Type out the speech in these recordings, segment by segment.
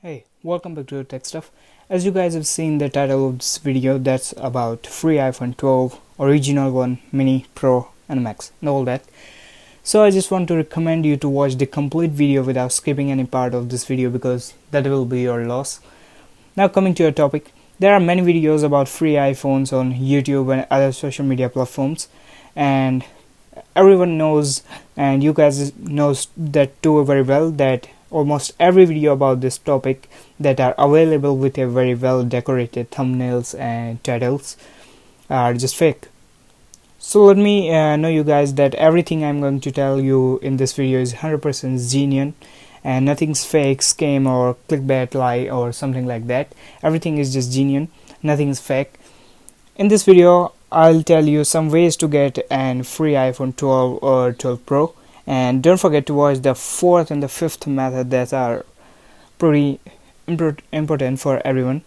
Hey, welcome back to Tech Stuff. As you guys have seen the title of this video, that's about free iPhone 12, original one, mini, pro and max and all that. So I just want to recommend you to watch the complete video without skipping any part of this video because that will be your loss. Now coming to your topic, there are many videos about free iPhones on YouTube and other social media platforms, and everyone knows, and you guys knows that too very well, that almost every video about this topic that are available with a very well decorated thumbnails and titles are just fake. So let me know you guys that everything I'm going to tell you in this video is 100% genuine and nothing's fake, scam or clickbait lie or something like that. Everything is just genuine, nothing is fake. In this video I'll tell you some ways to get an free iPhone 12 or 12 Pro, and don't forget to watch the fourth and the fifth method that are pretty important for everyone.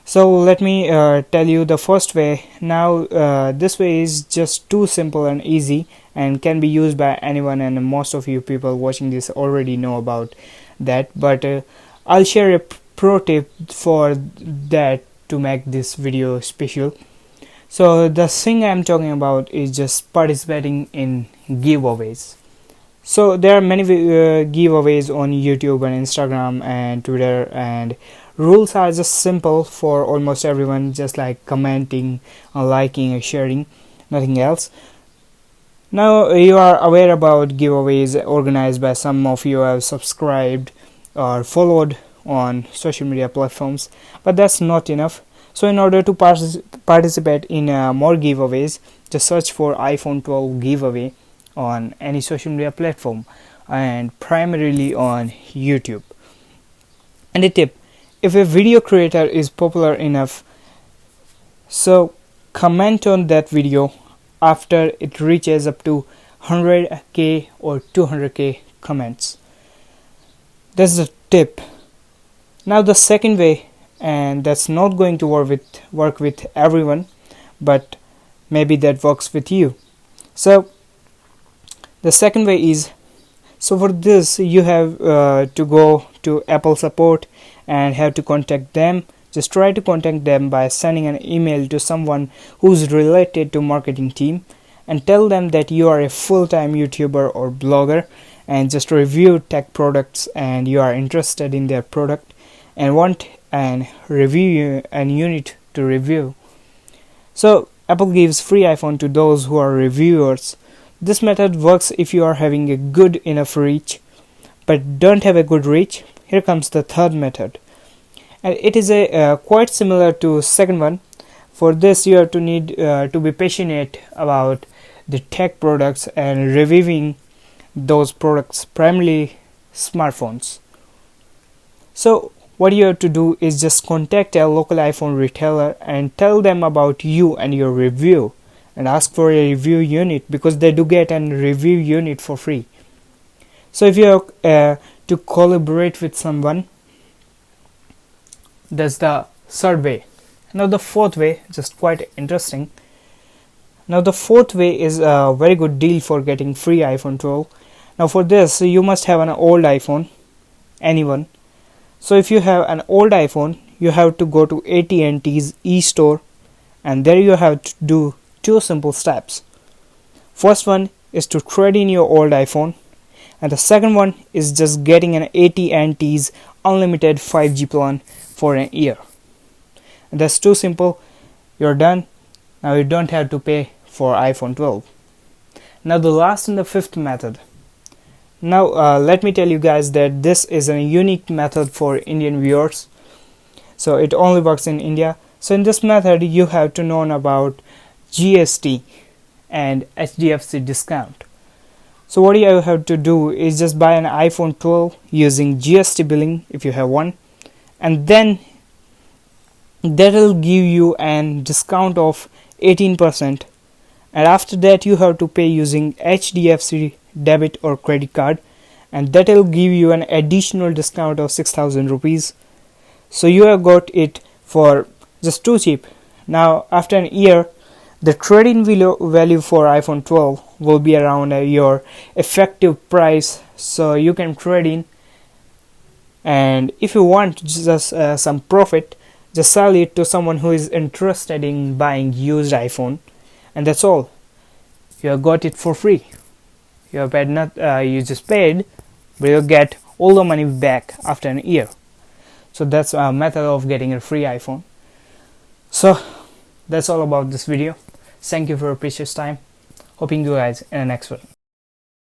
So let me tell you the first way. Now this way is just too simple and easy and can be used by anyone, and most of you people watching this already know about that, but I'll share a pro tip for that to make this video special. So the thing I'm talking about is just participating in giveaways. So there are many giveaways on YouTube and Instagram and Twitter, and rules are just simple for almost everyone, just like commenting or liking or sharing, nothing else. Now you are aware about giveaways organized by some of you have subscribed or followed on social media platforms, but that's not enough. So in order to participate in more giveaways, just search for iPhone 12 giveaway on any social media platform and primarily on YouTube. And a tip, if a video creator is popular enough, so comment on that video after it reaches up to 100k or 200k comments. That's the tip. Now the second way, and that's not going to work with everyone, but maybe that works with you. So the second way is, so for this you have to go to Apple support and have to contact them. Just try to contact them by sending an email to someone who's related to marketing team and tell them that you are a full-time YouTuber or blogger and just review tech products and you are interested in their product and want and review and unit to review. So Apple gives free iPhone to those who are reviewers. This method works if you are having a good enough reach but don't have a good reach. Here comes the third method, and it is a quite similar to second one. For this you have to need to be passionate about the tech products and reviewing those products, primarily smartphones. So what you have to do is just contact a local iPhone retailer and tell them about you and your review and ask for a review unit, because they do get a review unit for free. So if you have to collaborate with someone, that's the third way. Now the fourth way, just quite interesting. Now the fourth way is a very good deal for getting free iPhone 12. Now for this you must have an old iPhone, anyone. So if you have an old iPhone, you have to go to AT&T's e-store, and there you have to do two simple steps. First one is to trade in your old iPhone, and the second one is just getting an AT&T's unlimited 5G plan for an year. And that's too simple. You're done. Now you don't have to pay for iPhone 12. Now the last and the fifth method. Now let me tell you guys that this is a unique method for Indian viewers, so it only works in India. So in this method you have to know about GST and HDFC discount. So what you have to do is just buy an iPhone 12 using GST billing if you have one, and then that will give you a discount of 18%, and after that you have to pay using HDFC debit or credit card, and that will give you an additional discount of 6,000 rupees. So you have got it for just too cheap. Now after an year, the trade-in value for iPhone 12 will be around your effective price, so you can trade in and if you want just some profit, just sell it to someone who is interested in buying used iPhone, and that's all. You have got it for free. You have paid not you just paid, but you get all the money back after an year. So that's a method of getting a free iPhone. So that's all about this video. Thank you for your precious time. Hoping you guys in the next one.